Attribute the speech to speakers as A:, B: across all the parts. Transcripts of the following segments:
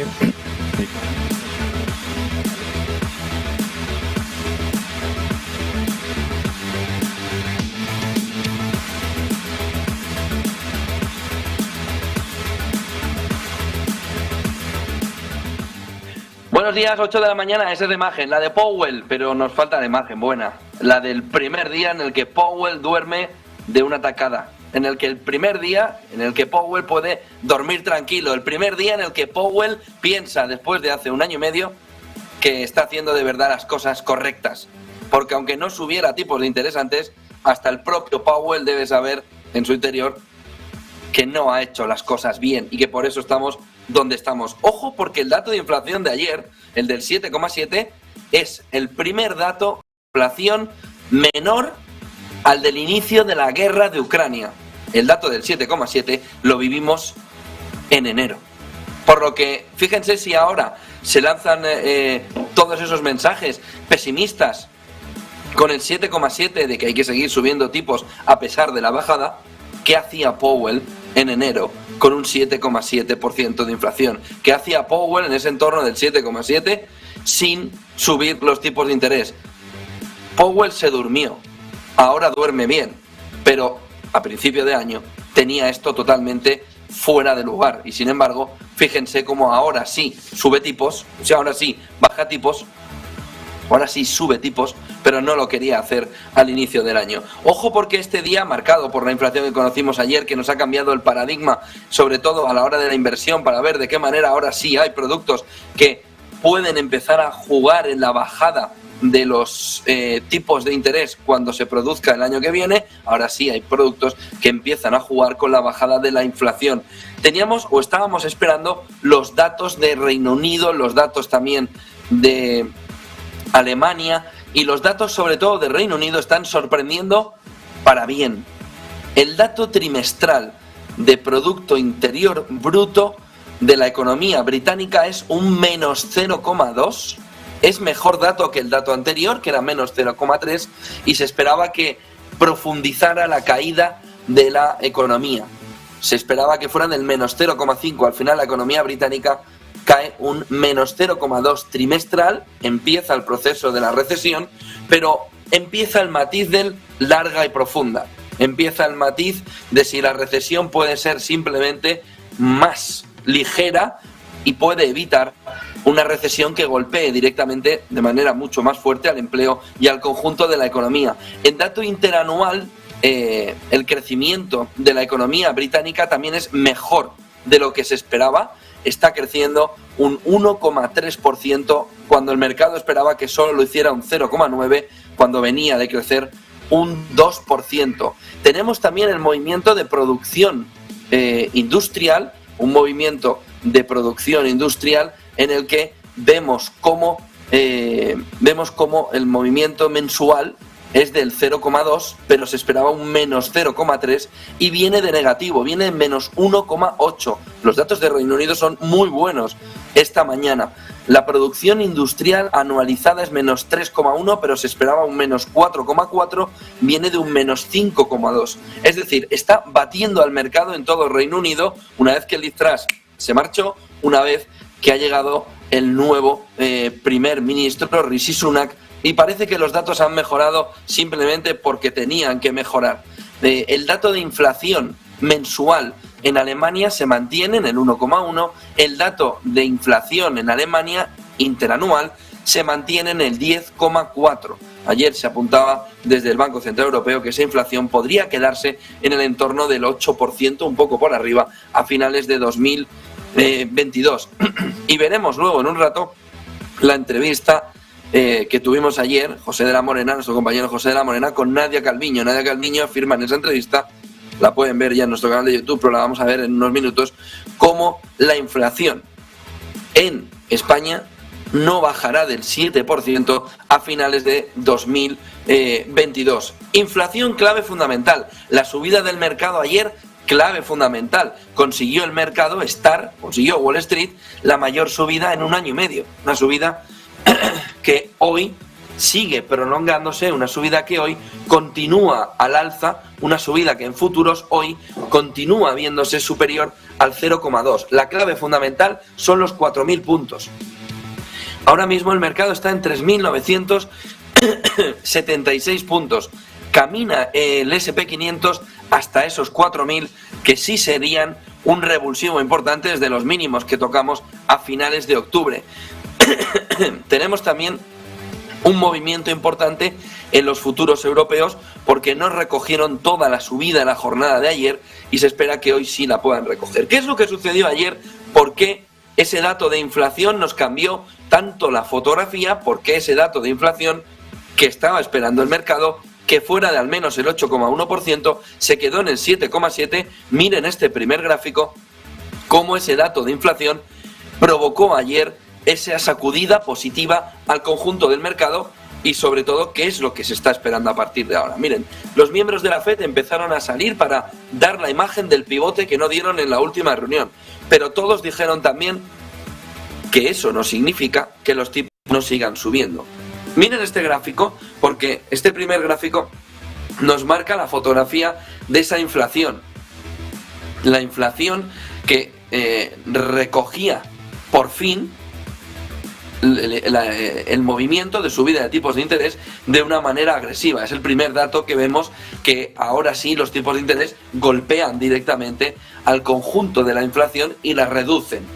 A: Time.
B: Buenos días, 8 de la mañana, esa es la imagen, la de Powell, pero nos falta la imagen buena. La del primer día en el que Powell duerme de una tacada. En el que el primer día en el que Powell puede dormir tranquilo. El primer día en el que Powell piensa, después de hace un año y medio, que está haciendo de verdad las cosas correctas. Porque aunque no subiera tipos de interés antes, hasta el propio Powell debe saber en su interior que no ha hecho las cosas bien y que por eso estamos donde estamos. Ojo, porque el dato de inflación de ayer, el del 7,7, es el primer dato de inflación menor al del inicio de la guerra de Ucrania. El dato del 7,7 lo vivimos en enero. Por lo que, fíjense si ahora se lanzan todos esos mensajes pesimistas con el 7,7 de que hay que seguir subiendo tipos a pesar de la bajada. ¿Qué hacía Powell en enero con un 7,7% de inflación? ¿Qué hacía Powell en ese entorno del 7,7 sin subir los tipos de interés? Powell se durmió, ahora duerme bien, pero a principio de año tenía esto totalmente fuera de lugar. Y sin embargo, fíjense cómo ahora sí sube tipos, o sea, ahora sí baja tipos, ahora sí sube tipos, pero no lo quería hacer al inicio del año. Ojo, porque este día, marcado por la inflación que conocimos ayer, que nos ha cambiado el paradigma, sobre todo a la hora de la inversión, para ver de qué manera ahora sí hay productos que pueden empezar a jugar en la bajada de los tipos de interés cuando se produzca el año que viene. Ahora sí hay productos que empiezan a jugar con la bajada de la inflación. Teníamos o estábamos esperando los datos de Reino Unido, los datos también de Alemania, y los datos sobre todo de Reino Unido están sorprendiendo para bien. El dato trimestral de Producto Interior Bruto de la economía británica es un menos 0,2. Es mejor dato que el dato anterior, que era menos 0,3, y se esperaba que profundizara la caída de la economía. Se esperaba que fueran del menos 0,5. Al final la economía británica cae un menos 0,2 trimestral, empieza el proceso de la recesión, pero empieza el matiz del larga y profunda. Empieza el matiz de si la recesión puede ser simplemente más ligera y puede evitar una recesión que golpee directamente de manera mucho más fuerte al empleo y al conjunto de la economía. En dato interanual, el crecimiento de la economía británica también es mejor de lo que se esperaba. Está creciendo un 1,3% cuando el mercado esperaba que solo lo hiciera un 0,9%, cuando venía de crecer un 2%. Tenemos también el movimiento de producción industrial, un movimiento de producción industrial en el que vemos cómo el movimiento mensual es del 0,2, pero se esperaba un menos 0,3 y viene de negativo, viene en menos 1,8. Los datos de Reino Unido son muy buenos esta mañana. La producción industrial anualizada es menos 3,1, pero se esperaba un menos 4,4, viene de un menos 5,2. Es decir, está batiendo al mercado en todo el Reino Unido una vez que Liz Truss se marchó, una vez que ha llegado el nuevo primer ministro, Rishi Sunak, y parece que los datos han mejorado simplemente porque tenían que mejorar. El dato de inflación mensual en Alemania se mantiene en el 1,1, el dato de inflación en Alemania interanual se mantiene en el 10,4. Ayer se apuntaba desde el Banco Central Europeo que esa inflación podría quedarse en el entorno del 8%, un poco por arriba, a finales de 2022. Y veremos luego en un rato la entrevista que tuvimos ayer, José de la Morena, nuestro compañero José de la Morena, con Nadia Calviño. Nadia Calviño afirma en esa entrevista, la pueden ver ya en nuestro canal de YouTube, pero la vamos a ver en unos minutos, cómo la inflación en España no bajará del 7% a finales de 2022. Inflación clave fundamental. La subida del mercado ayer, clave fundamental. Consiguió el mercado consiguió Wall Street la mayor subida en un año y medio. Una subida que hoy sigue prolongándose, una subida que hoy continúa al alza, una subida que en futuros hoy continúa viéndose superior al 0,2. La clave fundamental son los 4.000 puntos. Ahora mismo el mercado está en 3.976 puntos. Camina el S&P 500 hasta esos 4.000, que sí serían un revulsivo importante desde los mínimos que tocamos a finales de octubre. Tenemos también un movimiento importante en los futuros europeos porque no recogieron toda la subida en la jornada de ayer y se espera que hoy sí la puedan recoger. ¿Qué es lo que sucedió ayer? ¿Por qué ese dato de inflación nos cambió tanto la fotografía? ¿Por qué ese dato de inflación que estaba esperando el mercado, que fuera de al menos el 8,1%, se quedó en el 7,7%? Miren este primer gráfico, cómo ese dato de inflación provocó ayer esa sacudida positiva al conjunto del mercado y sobre todo qué es lo que se está esperando a partir de ahora. Miren, los miembros de la FED empezaron a salir para dar la imagen del pivote que no dieron en la última reunión, pero todos dijeron también que eso no significa que los tipos no sigan subiendo. Miren este gráfico, porque este primer gráfico nos marca la fotografía de esa inflación. La inflación que recogía por fin el movimiento de subida de tipos de interés de una manera agresiva. Es el primer dato que vemos que ahora sí los tipos de interés golpean directamente al conjunto de la inflación y la reducen.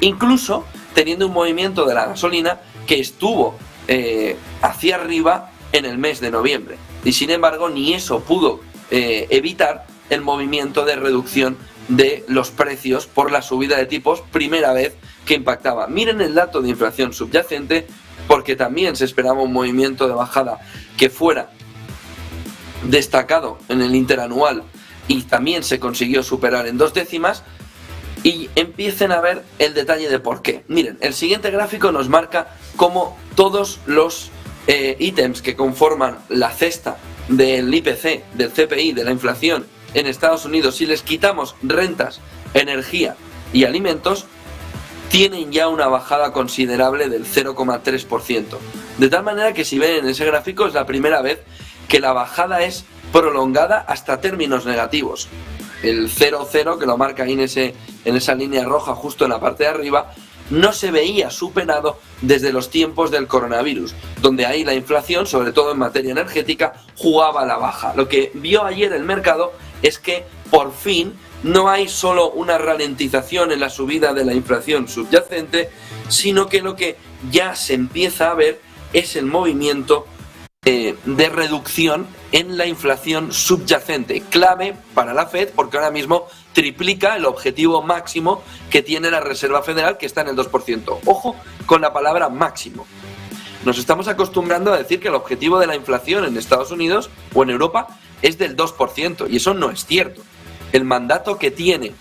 B: Incluso teniendo un movimiento de la gasolina que estuvo hacia arriba en el mes de noviembre. Y sin embargo ni eso pudo evitar el movimiento de reducción de los precios por la subida de tipos, primera vez que impactaba. Miren el dato de inflación subyacente, porque también se esperaba un movimiento de bajada que fuera destacado en el interanual y también se consiguió superar en 2 décimas. Y empiecen a ver el detalle de por qué. Miren, el siguiente gráfico nos marca cómo todos los ítems que conforman la cesta del IPC, del CPI, de la inflación en Estados Unidos, si les quitamos rentas, energía y alimentos, tienen ya una bajada considerable del 0,3%. De tal manera que si ven en ese gráfico es la primera vez que la bajada es prolongada hasta términos negativos. El 0,0 que lo marca ahí en esa línea roja justo en la parte de arriba, no se veía superado desde los tiempos del coronavirus, donde ahí la inflación, sobre todo en materia energética, jugaba a la baja. Lo que vio ayer el mercado es que por fin no hay solo una ralentización en la subida de la inflación subyacente, sino que lo que ya se empieza a ver es el movimiento de reducción en la inflación subyacente, clave para la FED porque ahora mismo triplica el objetivo máximo que tiene la Reserva Federal, que está en el 2%. Ojo con la palabra máximo. Nos estamos acostumbrando a decir que el objetivo de la inflación en Estados Unidos o en Europa es del 2%, y eso no es cierto. El mandato que tienen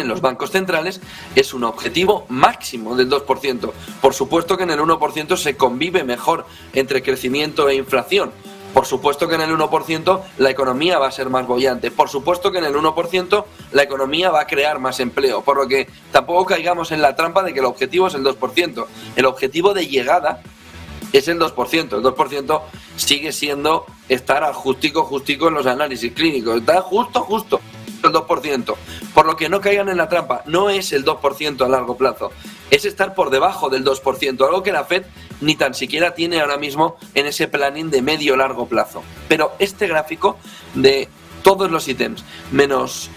B: los bancos centrales es un objetivo máximo del 2%. Por supuesto que en el 1% se convive mejor entre crecimiento e inflación. Por supuesto que en el 1% la economía va a ser más boyante. Por supuesto que en el 1% la economía va a crear más empleo. Por lo que tampoco caigamos en la trampa de que el objetivo es el 2%. El objetivo de llegada es el 2%. El 2% sigue siendo estar al justico en los análisis clínicos. Está justo el 2%. Por lo que no caigan en la trampa. No es el 2% a largo plazo. Es estar por debajo del 2%. Algo que la FED ni tan siquiera tiene ahora mismo en ese planning de medio-largo plazo. Pero este gráfico de todos los ítems, menos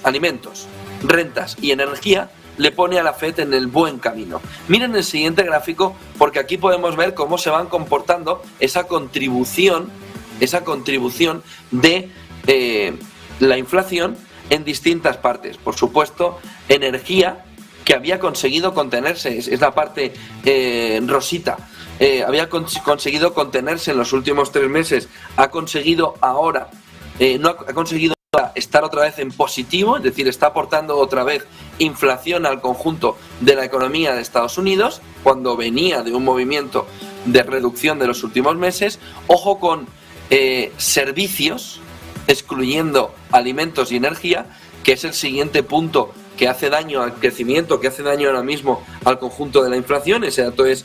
B: alimentos, rentas y energía, le pone a la FED en el buen camino. Miren el siguiente gráfico, porque aquí podemos ver cómo se van comportando esa contribución de la inflación en distintas partes. Por supuesto, energía, que había conseguido contenerse, es la parte rosita, había conseguido contenerse en los últimos 3 meses, ha conseguido ahora, no ha conseguido estar otra vez en positivo, es decir, está aportando otra vez inflación al conjunto de la economía de Estados Unidos, cuando venía de un movimiento de reducción de los últimos meses. Ojo con servicios, excluyendo alimentos y energía, que es el siguiente punto que hace daño al crecimiento, que hace daño ahora mismo al conjunto de la inflación. Ese dato es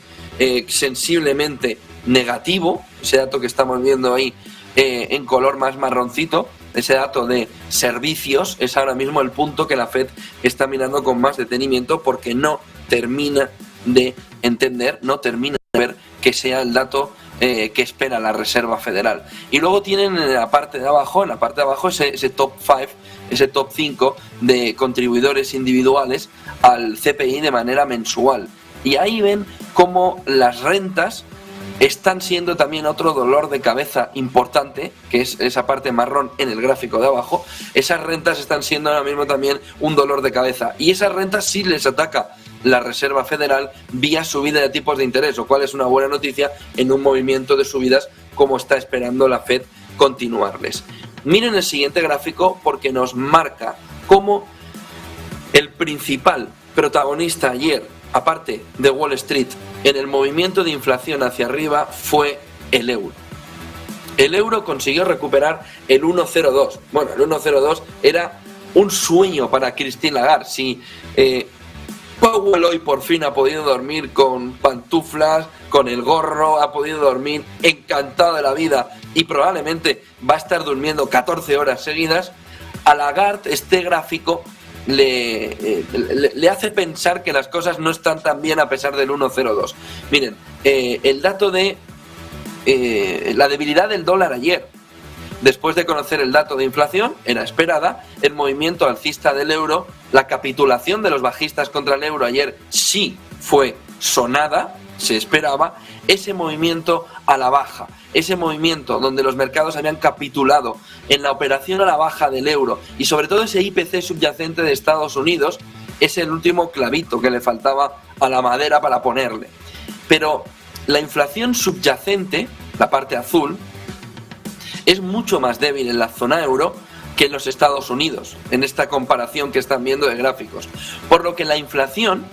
B: sensiblemente negativo, ese dato que estamos viendo ahí en color más marroncito, ese dato de servicios, es ahora mismo el punto que la Fed está mirando con más detenimiento, porque no termina de entender, no termina de ver que sea el dato que espera la Reserva Federal. Y luego tienen en la parte de abajo, ese top 5, ese top 5 de contribuidores individuales al CPI de manera mensual. Y ahí ven cómo las rentas están siendo también otro dolor de cabeza importante, que es esa parte marrón en el gráfico de abajo. Esas rentas están siendo ahora mismo también un dolor de cabeza, y esas rentas sí les ataca la Reserva Federal vía subida de tipos de interés, lo cual es una buena noticia en un movimiento de subidas como está esperando la Fed continuarles. Miren el siguiente gráfico, porque nos marca cómo el principal protagonista ayer, aparte de Wall Street, en el movimiento de inflación hacia arriba fue el euro. El euro consiguió recuperar el 1,02. Bueno, el 1,02 era un sueño para Christine Lagarde. Si Powell hoy por fin ha podido dormir con pantuflas, con el gorro, ha podido dormir encantado de la vida y probablemente va a estar durmiendo 14 horas seguidas, a Lagarde este gráfico le hace pensar que las cosas no están tan bien a pesar del 1,02. Miren, el dato de la debilidad del dólar ayer, después de conocer el dato de inflación, era esperada, el movimiento alcista del euro, la capitulación de los bajistas contra el euro ayer sí fue sonada, se esperaba, ese movimiento a la baja, ese movimiento donde los mercados habían capitulado en la operación a la baja del euro y sobre todo ese IPC subyacente de Estados Unidos, es el último clavito que le faltaba a la madera para ponerle. Pero la inflación subyacente, la parte azul, es mucho más débil en la zona euro que en los Estados Unidos, en esta comparación que están viendo de gráficos. Por lo que la inflación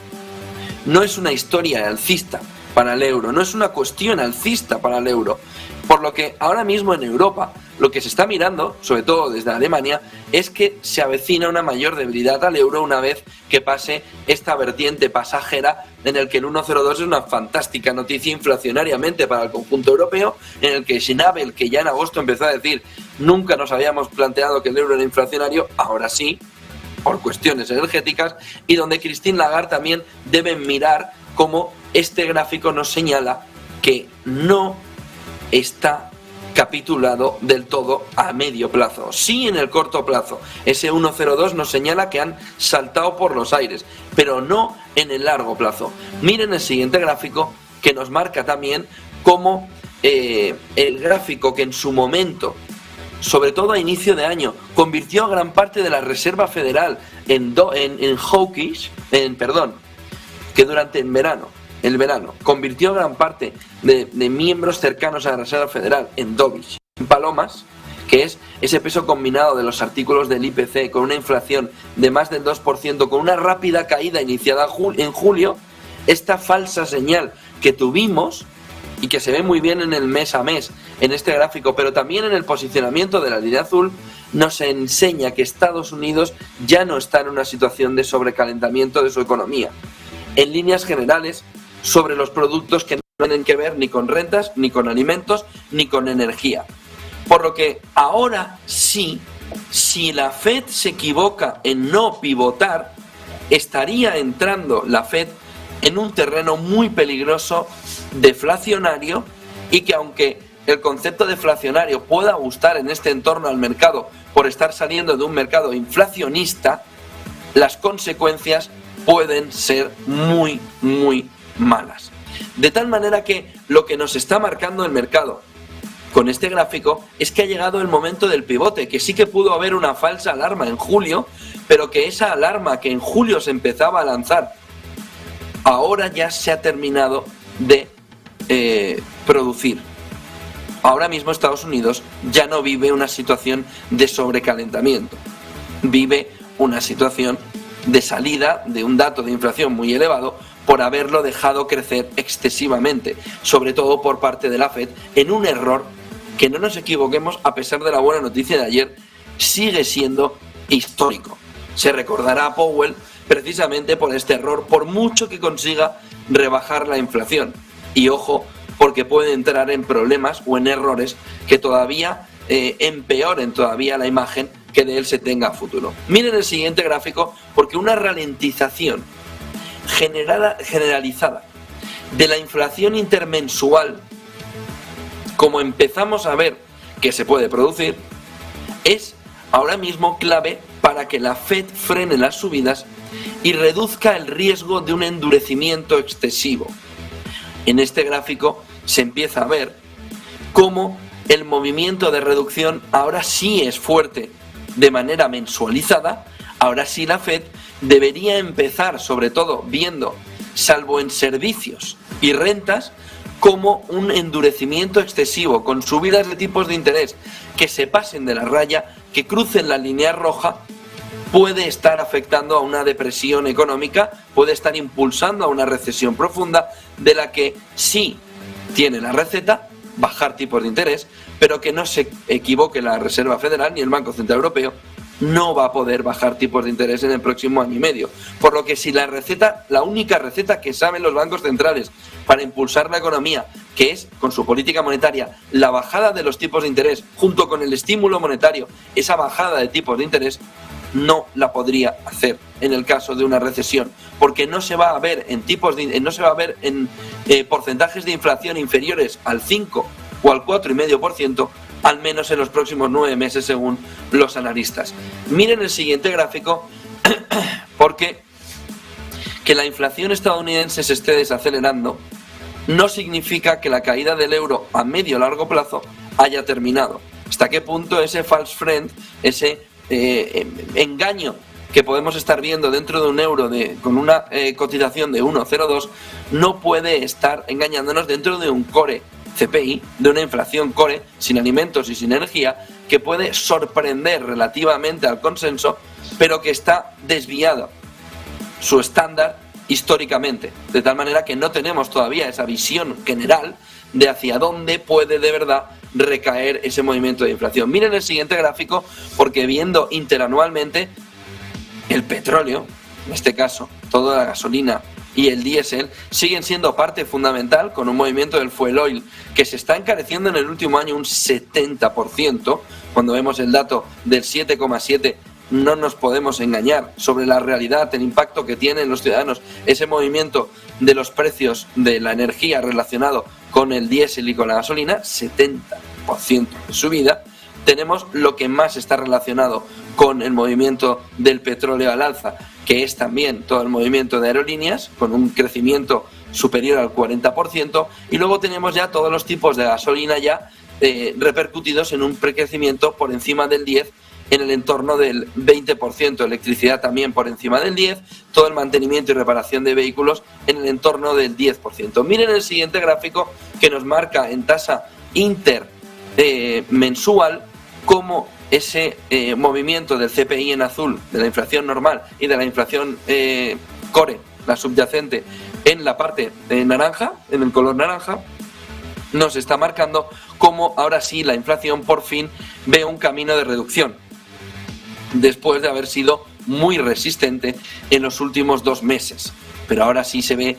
B: no es una historia alcista para el euro, no es una cuestión alcista para el euro. Por lo que ahora mismo en Europa lo que se está mirando, sobre todo desde Alemania, es que se avecina una mayor debilidad al euro una vez que pase esta vertiente pasajera en el que el 1,02 es una fantástica noticia inflacionariamente para el conjunto europeo, en el que Schnabel, que ya en agosto empezó a decir nunca nos habíamos planteado que el euro era inflacionario, ahora sí, por cuestiones energéticas, y donde Christine Lagarde también deben mirar cómo este gráfico nos señala que no está capitulado del todo a medio plazo. Sí, en el corto plazo. Ese 1,02 nos señala que han saltado por los aires, pero no en el largo plazo. Miren el siguiente gráfico, que nos marca también cómo el gráfico que en su momento, sobre todo a inicio de año, convirtió a gran parte de la Reserva Federal en hawkish, que durante el verano convirtió a gran parte de miembros cercanos a la Reserva Federal en dovish, en palomas, que es ese peso combinado de los artículos del IPC con una inflación de más del 2%, con una rápida caída iniciada en julio, esta falsa señal que tuvimos y que se ve muy bien en el mes a mes, en este gráfico, pero también en el posicionamiento de la línea azul, nos enseña que Estados Unidos ya no está en una situación de sobrecalentamiento de su economía. En líneas generales, sobre los productos que no tienen que ver ni con rentas, ni con alimentos, ni con energía. Por lo que ahora sí, si la Fed se equivoca en no pivotar, estaría entrando la Fed en un terreno muy peligroso deflacionario, y que aunque el concepto deflacionario pueda gustar en este entorno al mercado por estar saliendo de un mercado inflacionista, las consecuencias pueden ser muy, muy malas. De tal manera que lo que nos está marcando el mercado con este gráfico es que ha llegado el momento del pivote, que sí que pudo haber una falsa alarma en julio, pero que esa alarma que en julio se empezaba a lanzar ahora ya se ha terminado de producir. Ahora mismo Estados Unidos ya no vive una situación de sobrecalentamiento, vive una situación de salida de un dato de inflación muy elevado por haberlo dejado crecer excesivamente, sobre todo por parte de la Fed, en un error que, no nos equivoquemos, a pesar de la buena noticia de ayer, sigue siendo histórico. Se recordará a Powell precisamente por este error, por mucho que consiga rebajar la inflación. Y ojo, porque puede entrar en problemas o en errores que todavía empeoren todavía la imagen que de él se tenga a futuro. Miren el siguiente gráfico, porque una ralentización generalizada de la inflación intermensual, como empezamos a ver que se puede producir, es ahora mismo clave para que la Fed frene las subidas y reduzca el riesgo de un endurecimiento excesivo. En este gráfico se empieza a ver cómo el movimiento de reducción ahora sí es fuerte de manera mensualizada. Ahora sí la Fed debería empezar, sobre todo viendo, salvo en servicios y rentas, como un endurecimiento excesivo, con subidas de tipos de interés que se pasen de la raya, que crucen la línea roja, puede estar afectando a una depresión económica, puede estar impulsando a una recesión profunda, de la que sí tiene la receta, bajar tipos de interés, pero que no se equivoque la Reserva Federal ni el Banco Central Europeo, no va a poder bajar tipos de interés en el próximo año y medio. Por lo que si la única receta que saben los bancos centrales para impulsar la economía, que es con su política monetaria, la bajada de los tipos de interés, junto con el estímulo monetario, esa bajada de tipos de interés, no la podría hacer en el caso de una recesión, porque no se va a ver en porcentajes de inflación inferiores al 5 o al 4,5%, al menos en los próximos 9 meses según los analistas. Miren el siguiente gráfico, porque que la inflación estadounidense se esté desacelerando no significa que la caída del euro a medio o largo plazo haya terminado. ¿Hasta qué punto ese false friend, ese engaño que podemos estar viendo dentro de un euro con una cotización de 1,02 no puede estar engañándonos dentro de un core CPI, de una inflación core sin alimentos y sin energía, que puede sorprender relativamente al consenso, pero que está desviado su estándar históricamente, de tal manera que no tenemos todavía esa visión general de hacia dónde puede de verdad recaer ese movimiento de inflación. Miren el siguiente gráfico, porque viendo interanualmente, el petróleo, en este caso toda la gasolina y el diésel, siguen siendo parte fundamental, con un movimiento del fuel oil que se está encareciendo en el último año un 70%. Cuando vemos el dato del 7,7, no nos podemos engañar sobre la realidad, el impacto que tiene en los ciudadanos ese movimiento de los precios de la energía relacionado con el diésel y con la gasolina, 70% de subida. Tenemos lo que más está relacionado con el movimiento del petróleo al alza, que es también todo el movimiento de aerolíneas, con un crecimiento superior al 40%, y luego tenemos ya todos los tipos de gasolina ya repercutidos en un precrecimiento por encima del 10%, en el entorno del 20%, electricidad también por encima del 10%, todo el mantenimiento y reparación de vehículos en el entorno del 10%. Miren el siguiente gráfico, que nos marca en tasa mensual cómo ese movimiento del CPI en azul, de la inflación normal, y de la inflación core, la subyacente, en la parte naranja, en el color naranja, nos está marcando cómo ahora sí la inflación por fin ve un camino de reducción, después de haber sido muy resistente en los últimos 2 meses. Pero ahora sí se ve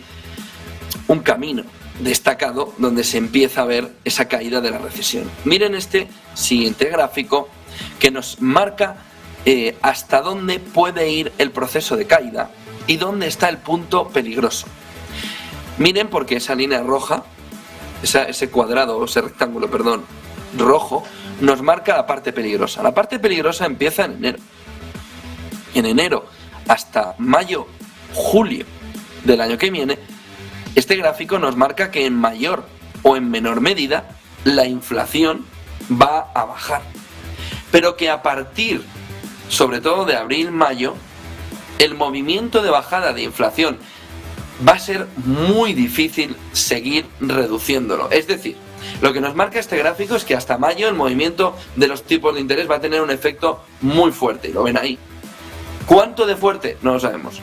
B: un camino destacado donde se empieza a ver esa caída de la recesión. Miren este siguiente gráfico, que nos marca hasta dónde puede ir el proceso de caída y dónde está el punto peligroso. Miren, porque esa línea roja, ese cuadrado, ese rectángulo, perdón, rojo, nos marca la parte peligrosa. La parte peligrosa empieza en enero. En enero hasta mayo, julio del año que viene, este gráfico nos marca que en mayor o en menor medida la inflación va a bajar. Pero que a partir, sobre todo de abril-mayo, el movimiento de bajada de inflación va a ser muy difícil seguir reduciéndolo. Es decir, lo que nos marca este gráfico es que hasta mayo el movimiento de los tipos de interés va a tener un efecto muy fuerte, y lo ven ahí. ¿Cuánto de fuerte? No lo sabemos.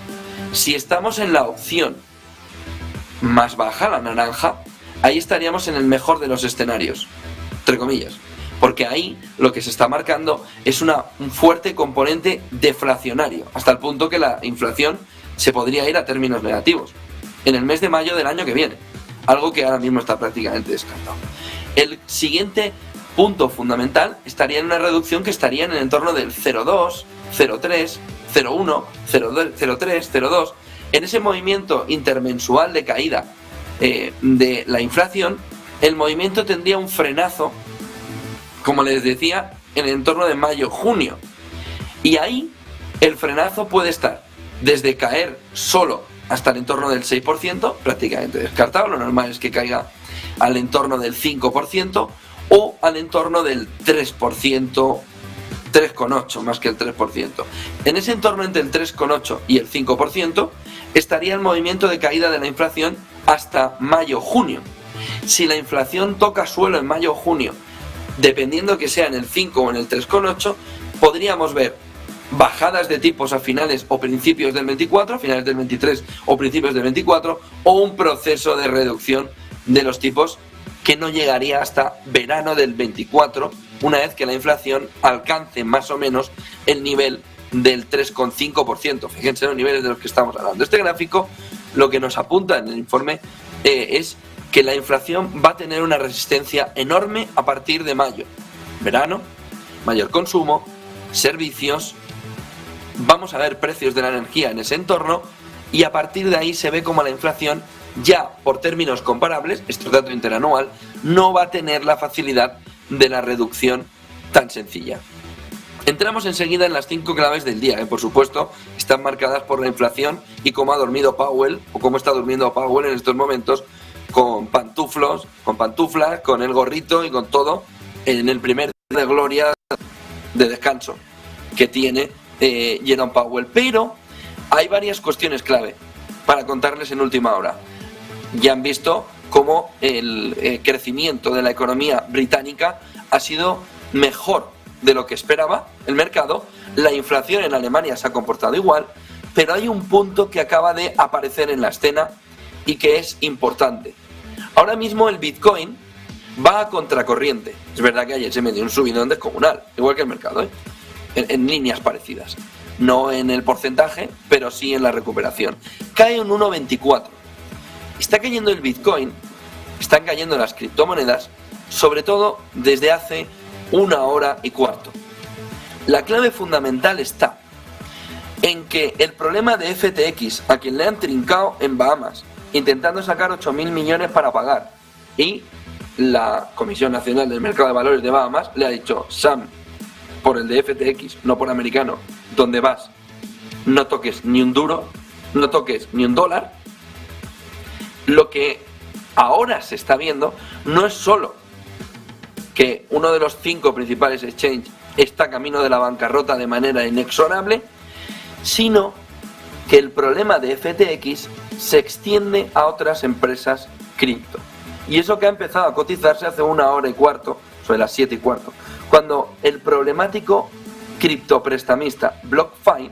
B: Si estamos en la opción más baja, la naranja, ahí estaríamos en el mejor de los escenarios, entre comillas, porque ahí lo que se está marcando es un fuerte componente deflacionario, hasta el punto que la inflación se podría ir a términos negativos en el mes de mayo del año que viene. algo que ahora mismo está prácticamente descartado. El siguiente punto fundamental estaría en una reducción que estaría en el entorno del 0,2, 0,3, 0,1, 0,3, 0,2. En ese movimiento intermensual de caída de la inflación, el movimiento tendría un frenazo, como les decía, en el entorno de mayo-junio. Y ahí el frenazo puede estar desde caer solo hasta el entorno del 6%, prácticamente descartado, lo normal es que caiga al entorno del 5% o al entorno del 3%, 3,8 más que el 3%. En ese entorno entre el 3,8 y el 5% estaría el movimiento de caída de la inflación hasta mayo-junio. Si la inflación toca suelo en mayo-junio, dependiendo que sea en el 5 o en el 3,8, podríamos ver bajadas de tipos a finales o principios del 24, finales del 23 o principios del 24, o un proceso de reducción de los tipos que no llegaría hasta verano del 24, una vez que la inflación alcance más o menos el nivel del 3,5%. Fíjense los niveles de los que estamos hablando. Este gráfico lo que nos apunta en el informe es que la inflación va a tener una resistencia enorme a partir de mayo. Verano, mayor consumo, servicios, vamos a ver precios de la energía en ese entorno y a partir de ahí se ve como la inflación ya por términos comparables, esto es dato interanual, no va a tener la facilidad de la reducción tan sencilla. Entramos enseguida en las 5 claves del día, que por supuesto están marcadas por la inflación y cómo ha dormido Powell o cómo está durmiendo Powell en estos momentos con pantuflas, con el gorrito y con todo en el primer día de gloria de descanso que tiene Jerome Powell. Pero hay varias cuestiones clave para contarles en última hora. Ya han visto cómo el crecimiento de la economía británica ha sido mejor de lo que esperaba el mercado. La inflación en Alemania se ha comportado igual, pero hay un punto que acaba de aparecer en la escena y que es importante. Ahora mismo el Bitcoin va a contracorriente. Es verdad que ayer se me dio un subidón descomunal, igual que el mercado, en líneas parecidas. No en el porcentaje, pero sí en la recuperación. Cae un 1,24. Está cayendo el Bitcoin, están cayendo las criptomonedas, sobre todo desde hace 1 hora y cuarto. La clave fundamental está en que el problema de FTX, a quien le han trincado en Bahamas, intentando sacar 8.000 millones para pagar, y la Comisión Nacional del Mercado de Valores de Bahamas le ha dicho: Sam, por el de FTX, no por americano, donde vas, no toques ni un duro, no toques ni un dólar. Lo que ahora se está viendo no es solo que uno de los 5 principales exchanges está camino de la bancarrota de manera inexorable, sino que el problema de FTX se extiende a otras empresas cripto. Y eso que ha empezado a cotizarse hace 1 hora y cuarto, sobre las 7 y cuarto, cuando el problemático criptoprestamista BlockFi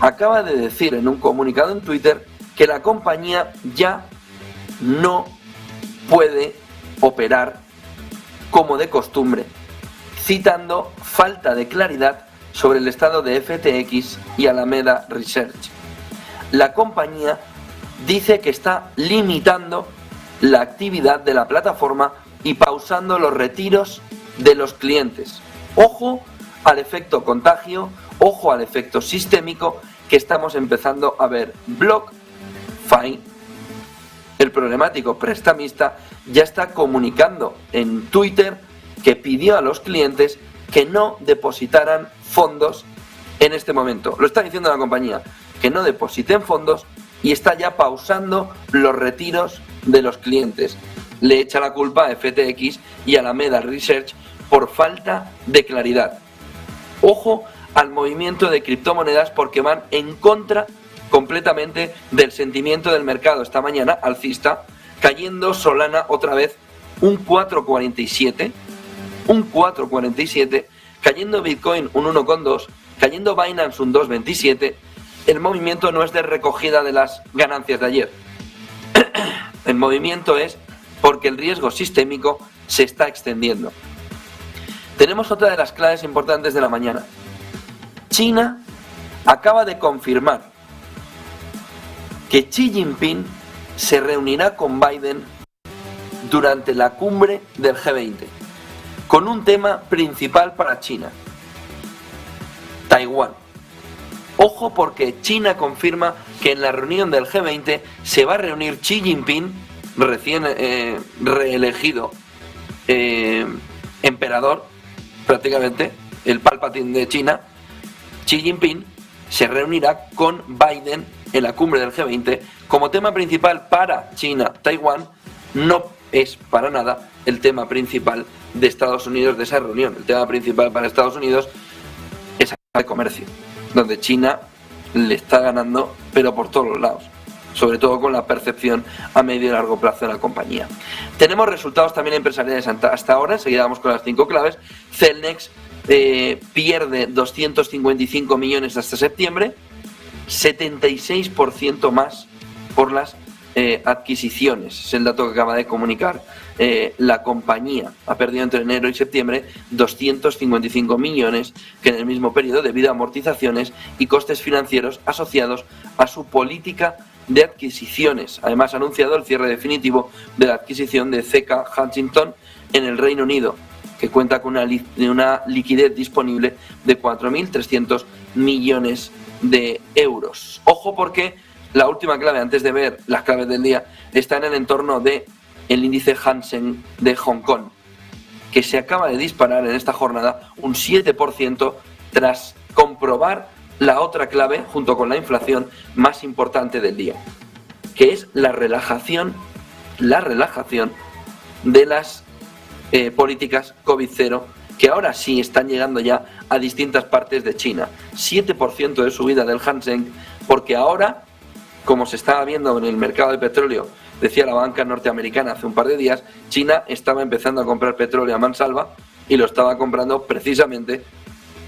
B: acaba de decir en un comunicado en Twitter que la compañía ya no puede operar como de costumbre, citando falta de claridad sobre el estado de FTX y Alameda Research. La compañía dice que está limitando la actividad de la plataforma y pausando los retiros de los clientes. Ojo al efecto contagio, ojo al efecto sistémico que estamos empezando a ver. BlockFi, el problemático prestamista, ya está comunicando en Twitter que pidió a los clientes que no depositaran fondos en este momento. Lo está diciendo la compañía, que no depositen fondos, y está ya pausando los retiros de los clientes. Le echa la culpa a FTX y a Alameda Research por falta de claridad. Ojo al movimiento de criptomonedas porque van en contra completamente del sentimiento del mercado. Esta mañana alcista, cayendo Solana otra vez un 4,47, cayendo Bitcoin un 1,2, cayendo Binance un 2,27. El movimiento no es de recogida de las ganancias de ayer. El movimiento es porque el riesgo sistémico se está extendiendo. Tenemos otra de las claves importantes de la mañana. China acaba de confirmar que Xi Jinping se reunirá con Biden durante la cumbre del G20, con un tema principal para China: Taiwán. Ojo, porque China confirma que en la reunión del G20 se va a reunir Xi Jinping, recién reelegido emperador, prácticamente, el Palpatine de China. Xi Jinping se reunirá con Biden en la cumbre del G20 como tema principal para China. Taiwán no es para nada el tema principal de Estados Unidos de esa reunión. El tema principal para Estados Unidos es el comercio, donde China le está ganando, pero por todos los lados, sobre todo con la percepción a medio y largo plazo de la compañía. Tenemos resultados también empresariales hasta ahora. Enseguida vamos con las 5 claves. Celnex pierde 255 millones hasta septiembre, 76% más por las adquisiciones. Es el dato que acaba de comunicar la compañía. Ha perdido entre enero y septiembre 255 millones, que en el mismo periodo, debido a amortizaciones y costes financieros asociados a su política de adquisiciones. Además, ha anunciado el cierre definitivo de la adquisición de CK Hutchison en el Reino Unido, que cuenta con una liquidez disponible de 4.300 millones de euros. Ojo, porque la última clave, antes de ver las claves del día, está en el entorno del índice Hang Seng de Hong Kong, que se acaba de disparar en esta jornada un 7% tras comprobar la otra clave, junto con la inflación, más importante del día, que es la relajación de las políticas COVID-0, que ahora sí están llegando ya a distintas partes de China. 7% de subida del Hang Seng, porque ahora, como se estaba viendo en el mercado de petróleo, decía la banca norteamericana hace un par de días, China estaba empezando a comprar petróleo a mansalva, y lo estaba comprando precisamente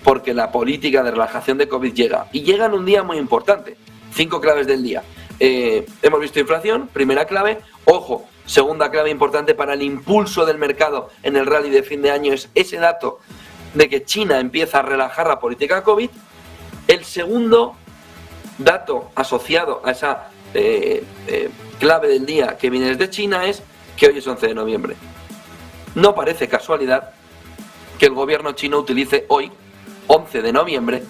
B: porque la política de relajación de COVID llega. Y llega en un día muy importante. 5 claves del día. Hemos visto inflación, primera clave. Ojo, segunda clave importante para el impulso del mercado en el rally de fin de año es ese dato de que China empieza a relajar la política COVID. El segundo dato asociado a esa clave del día que viene desde China es que hoy es 11 de noviembre. No parece casualidad que el gobierno chino utilice hoy, 11 de noviembre,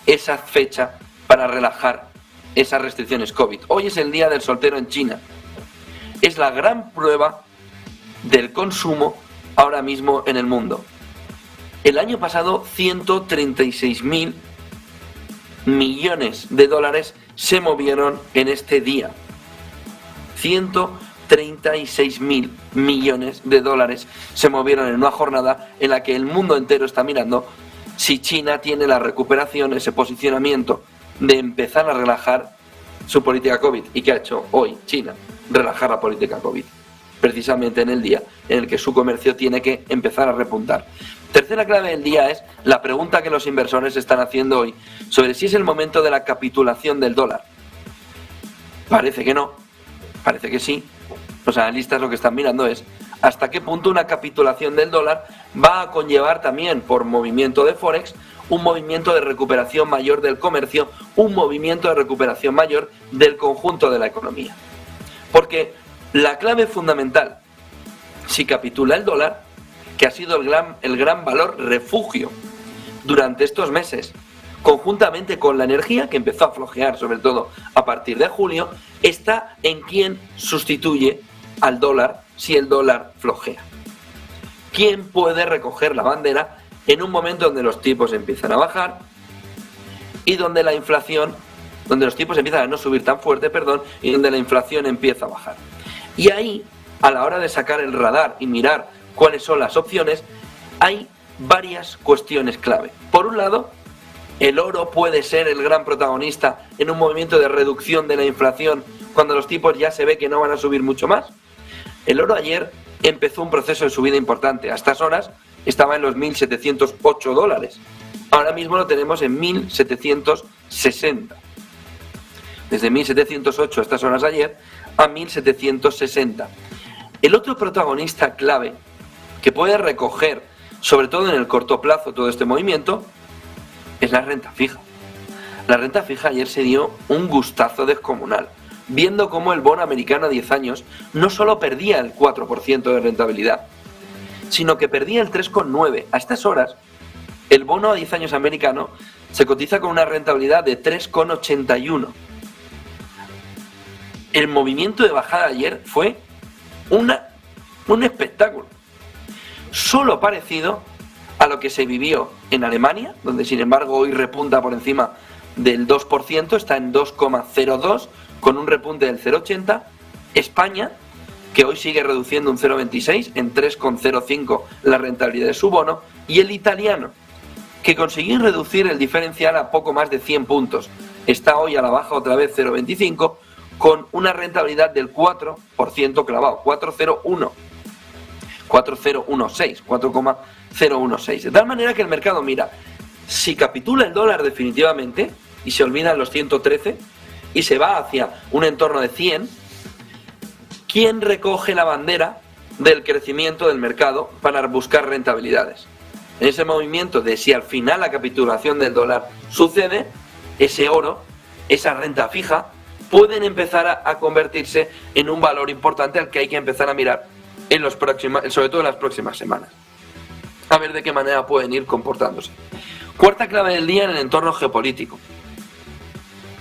B: esa fecha para relajar esas restricciones COVID. Hoy es el día del soltero en China. Es la gran prueba del consumo ahora mismo en el mundo. El año pasado 136.000 millones de dólares se movieron en este día. 136.000 millones de dólares se movieron en una jornada en la que el mundo entero está mirando si China tiene la recuperación, ese posicionamiento de empezar a relajar su política COVID. ¿Y qué ha hecho hoy China? Relajar la política COVID, precisamente en el día en el que su comercio tiene que empezar a repuntar. Tercera clave del día es la pregunta que los inversores están haciendo hoy sobre si es el momento de la capitulación del dólar. Parece que no, parece que sí. Los analistas lo que están mirando es hasta qué punto una capitulación del dólar va a conllevar también, por movimiento de Forex, un movimiento de recuperación mayor del comercio, un movimiento de recuperación mayor del conjunto de la economía. Porque la clave fundamental, si capitula el dólar, que ha sido el gran valor refugio durante estos meses, conjuntamente con la energía, que empezó a flojear sobre todo a partir de julio, está en quién sustituye al dólar si el dólar flojea. ¿Quién puede recoger la bandera en un momento donde los tipos empiezan a bajar y donde la inflación, donde los tipos empiezan a no subir tan fuerte, y donde la inflación empieza a bajar? Y ahí, a la hora de sacar el radar y mirar cuáles son las opciones, hay varias cuestiones clave. Por un lado, el oro puede ser el gran protagonista en un movimiento de reducción de la inflación cuando los tipos ya se ve que no van a subir mucho más. El oro ayer empezó un proceso de subida importante. A estas horas estaba en los 1.708 dólares. Ahora mismo lo tenemos en 1.760. Desde 1.708 a estas horas ayer a 1.760. El otro protagonista clave que puede recoger, sobre todo en el corto plazo, todo este movimiento, es la renta fija. La renta fija ayer se dio un gustazo descomunal. viendo cómo el bono americano a 10 años no solo perdía el 4% de rentabilidad, sino que perdía el 3,9%. A estas horas, el bono a 10 años americano se cotiza con una rentabilidad de 3,81%. El movimiento de bajada de ayer fue un espectáculo, solo parecido a lo que se vivió en Alemania, donde sin embargo hoy repunta por encima del 2%, está en 2,02 con un repunte del 0,80. España, que hoy sigue reduciendo un 0,26 en 3,05 la rentabilidad de su bono, y el italiano, que consiguió reducir el diferencial a poco más de 100 puntos. Está hoy a la baja otra vez 0,25 con una rentabilidad del 4% clavado, 4,016. De tal manera que el mercado mira, si capitula el dólar definitivamente y se olvidan los 113 y se va hacia un entorno de 100, ¿quién recoge la bandera del crecimiento del mercado para buscar rentabilidades? En ese movimiento de si al final la capitulación del dólar sucede, ese oro, esa renta fija, pueden empezar a convertirse en un valor importante al que hay que empezar a mirar sobre todo en las próximas semanas. A ver de qué manera pueden ir comportándose. Cuarta clave del día en el entorno geopolítico.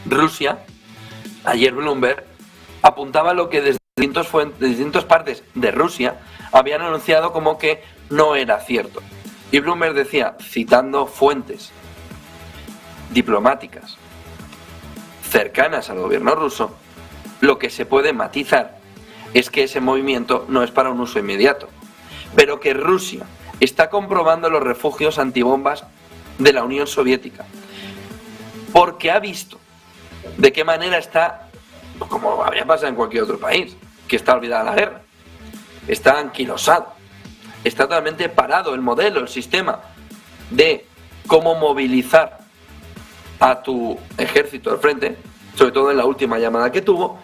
B: Rusia, ayer Bloomberg, apuntaba lo que desde distintas partes de Rusia habían anunciado como que no era cierto. Y Bloomberg decía, citando fuentes diplomáticas cercanas al gobierno ruso, lo que se puede matizar es que ese movimiento no es para un uso inmediato, pero que Rusia está comprobando los refugios antibombas de la Unión Soviética, porque ha visto de qué manera está, como habría pasado en cualquier otro país, que está olvidada la guerra, está anquilosado, está totalmente parado el modelo, el sistema de cómo movilizar a tu ejército al frente, sobre todo en la última llamada que tuvo.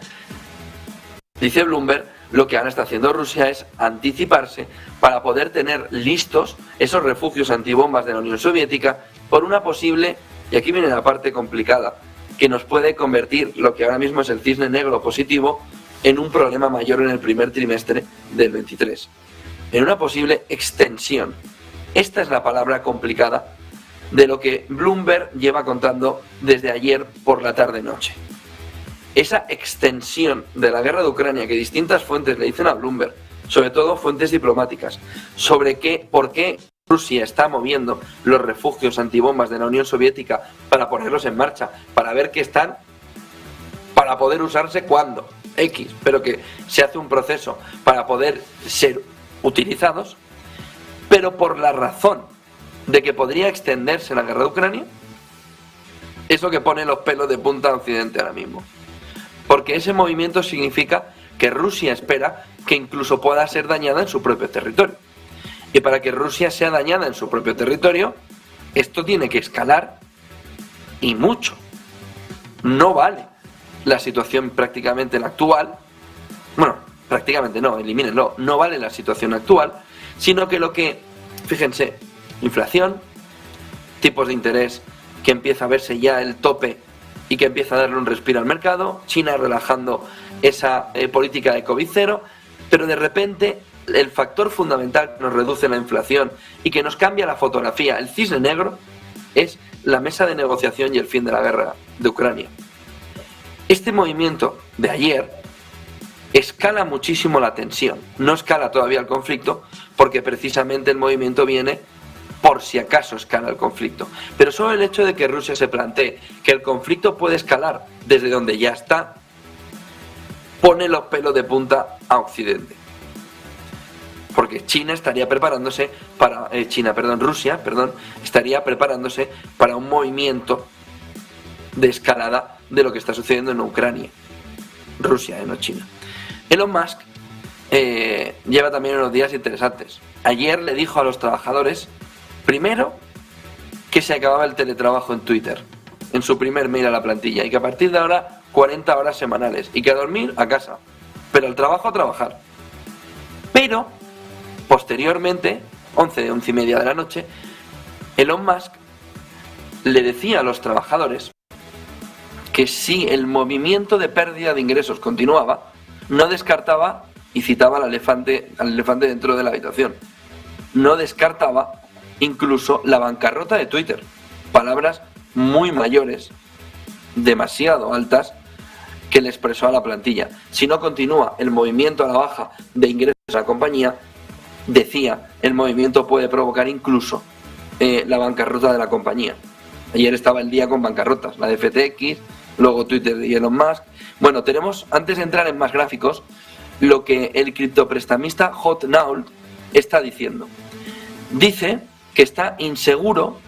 B: Dice Bloomberg, lo que ahora está haciendo Rusia es anticiparse para poder tener listos esos refugios antibombas de la Unión Soviética por una posible, y aquí viene la parte complicada, que nos puede convertir lo que ahora mismo es el cisne negro positivo en un problema mayor en el primer trimestre del 23, en una posible extensión. Esta es la palabra complicada de lo que Bloomberg lleva contando desde ayer por la tarde-noche. Esa extensión de la guerra de Ucrania que distintas fuentes le dicen a Bloomberg, sobre todo fuentes diplomáticas, sobre por qué Rusia está moviendo los refugios antibombas de la Unión Soviética para ponerlos en marcha, para ver que están, para poder usarse cuando X, pero que se hace un proceso para poder ser utilizados, pero por la razón de que podría extenderse la guerra de Ucrania, es lo que pone los pelos de punta a Occidente ahora mismo. Porque ese movimiento significa que Rusia espera que incluso pueda ser dañada en su propio territorio. Y para que Rusia sea dañada en su propio territorio, esto tiene que escalar y mucho. No vale la situación prácticamente la actual, bueno, prácticamente no, elimínenlo, no vale la situación actual, sino que fíjense, inflación, tipos de interés que empieza a verse ya el tope y que empieza a darle un respiro al mercado, China relajando esa política de COVID-0, pero de repente el factor fundamental que nos reduce la inflación y que nos cambia la fotografía, el cisne negro, es la mesa de negociación y el fin de la guerra de Ucrania. Este movimiento de ayer escala muchísimo la tensión, no escala todavía el conflicto, porque precisamente el movimiento viene por si acaso escala el conflicto. Pero solo el hecho de que Rusia se plantee que el conflicto puede escalar desde donde ya está, pone los pelos de punta a Occidente. Porque Rusia estaría preparándose para un movimiento de escalada de lo que está sucediendo en Ucrania. Rusia, no China. Elon Musk lleva también unos días interesantes. Ayer le dijo a los trabajadores, primero, que se acababa el teletrabajo en Twitter, en su primer mail a la plantilla, y que a partir de ahora 40 horas semanales, y que a dormir a casa, pero al trabajo a trabajar. Pero, posteriormente, 11 y media de la noche, Elon Musk le decía a los trabajadores que si el movimiento de pérdida de ingresos continuaba, no descartaba, y citaba al elefante dentro de la habitación, no descartaba incluso la bancarrota de Twitter. Palabras muy mayores, demasiado altas, que le expresó a la plantilla. Si no continúa el movimiento a la baja de ingresos a la compañía, decía, el movimiento puede provocar incluso la bancarrota de la compañía. Ayer estaba el día con bancarrotas, la de FTX, luego Twitter de Elon Musk. Bueno, tenemos, antes de entrar en más gráficos, lo que el criptoprestamista Hotnaut está diciendo. Dice que está inseguro,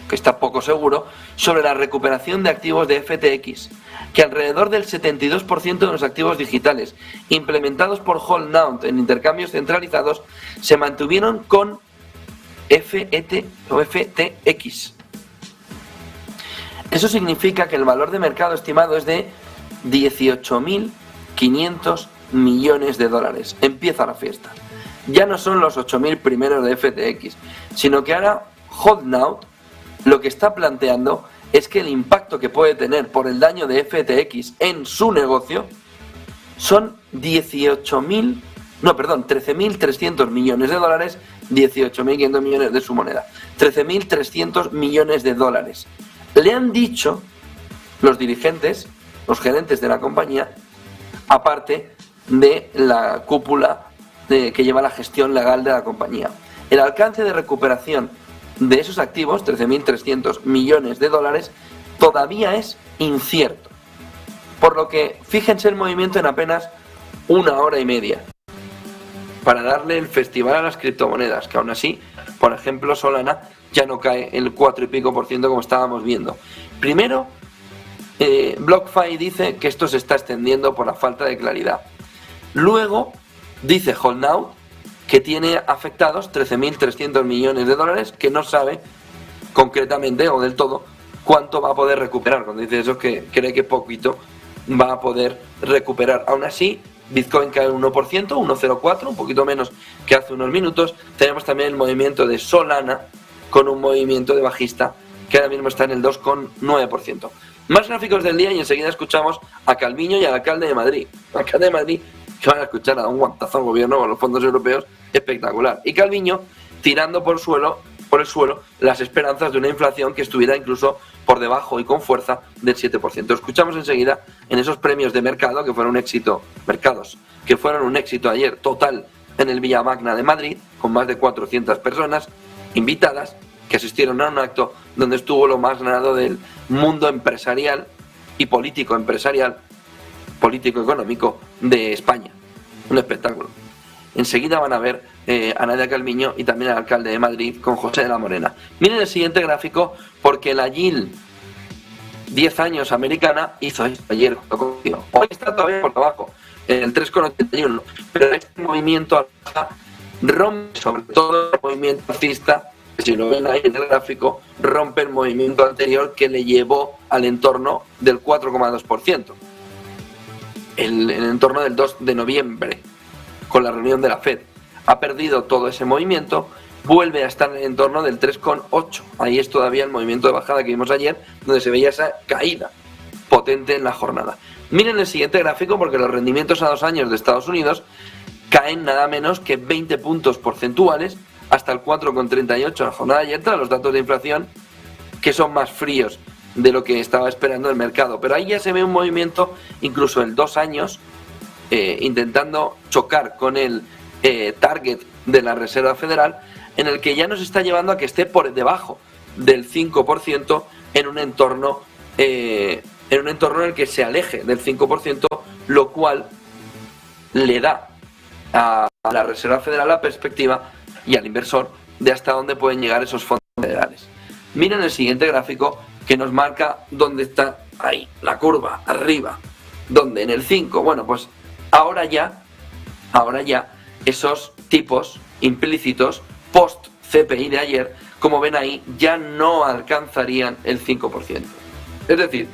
B: que está poco seguro, sobre la recuperación de activos de FTX, que alrededor del 72% de los activos digitales implementados por Hotnaut en intercambios centralizados se mantuvieron con FTX. Eso significa que el valor de mercado estimado es de 18.500 millones de dólares. Empieza la fiesta. Ya no son los 8.000 primeros de FTX, sino que ahora Hotnaut lo que está planteando es que el impacto que puede tener por el daño de FTX en su negocio son 13.300 millones de dólares, 18.500 millones de su moneda, 13.300 millones de dólares. Le han dicho los dirigentes, los gerentes de la compañía, aparte de la cúpula que lleva la gestión legal de la compañía. El alcance de recuperación de esos activos, 13.300 millones de dólares, todavía es incierto. Por lo que fíjense el movimiento en apenas una hora y media para darle el festival a las criptomonedas, que aún así, por ejemplo, Solana ya no cae el 4 y pico % como estábamos viendo. Primero, BlockFi dice que esto se está extendiendo por la falta de claridad. Luego, dice Hotnaut que tiene afectados 13.300 millones de dólares, que no sabe concretamente o del todo cuánto va a poder recuperar. Cuando dice eso, que cree que poquito va a poder recuperar. Aún así, Bitcoin cae un 1%, 1,04, un poquito menos que hace unos minutos. Tenemos también el movimiento de Solana con un movimiento de bajista que ahora mismo está en el 2,9%. Más gráficos del día y enseguida escuchamos a Calviño y al alcalde de Madrid. El alcalde de Madrid, que van a escuchar a un guantazo al gobierno con los fondos europeos, espectacular. Y Calviño tirando por el suelo las esperanzas de una inflación que estuviera incluso por debajo y con fuerza del 7%. Escuchamos enseguida en esos premios de mercado que fueron un éxito, mercados, que fueron un éxito ayer total en el Villa Magna de Madrid, con más de 400 personas invitadas que asistieron a un acto donde estuvo lo más ganado del mundo empresarial y político-económico de España. Un espectáculo. Enseguida van a ver a Nadia Calviño y también al alcalde de Madrid con José de la Morena. Miren el siguiente gráfico, porque la Yield 10 años americana hizo esto ayer. Hoy está todavía por debajo, en el 3,81, pero este movimiento rompe, sobre todo el movimiento alcista, si lo ven ahí en el gráfico, rompe el movimiento anterior que le llevó al entorno del 4,2%. El entorno del 2 de noviembre, con la reunión de la Fed. Ha perdido todo ese movimiento, vuelve a estar en el entorno del 3,8. Ahí es todavía el movimiento de bajada que vimos ayer, donde se veía esa caída potente en la jornada. Miren el siguiente gráfico, porque los rendimientos a 2 años de Estados Unidos caen nada menos que 20 puntos porcentuales, hasta el 4,38 en la jornada de ayer, tras los datos de inflación, que son más fríos de lo que estaba esperando el mercado. Pero ahí ya se ve un movimiento, incluso el 2 años, intentando chocar con el target de la Reserva Federal, en el que ya nos está llevando a que esté por debajo del 5% en un entorno en el que se aleje del 5%, lo cual le da a la Reserva Federal la perspectiva y al inversor de hasta dónde pueden llegar esos fondos federales. Miren el siguiente gráfico, que nos marca dónde está ahí la curva arriba, donde en el 5. Bueno, pues ahora ya esos tipos implícitos post CPI de ayer, como ven ahí, ya no alcanzarían el 5%. Es decir,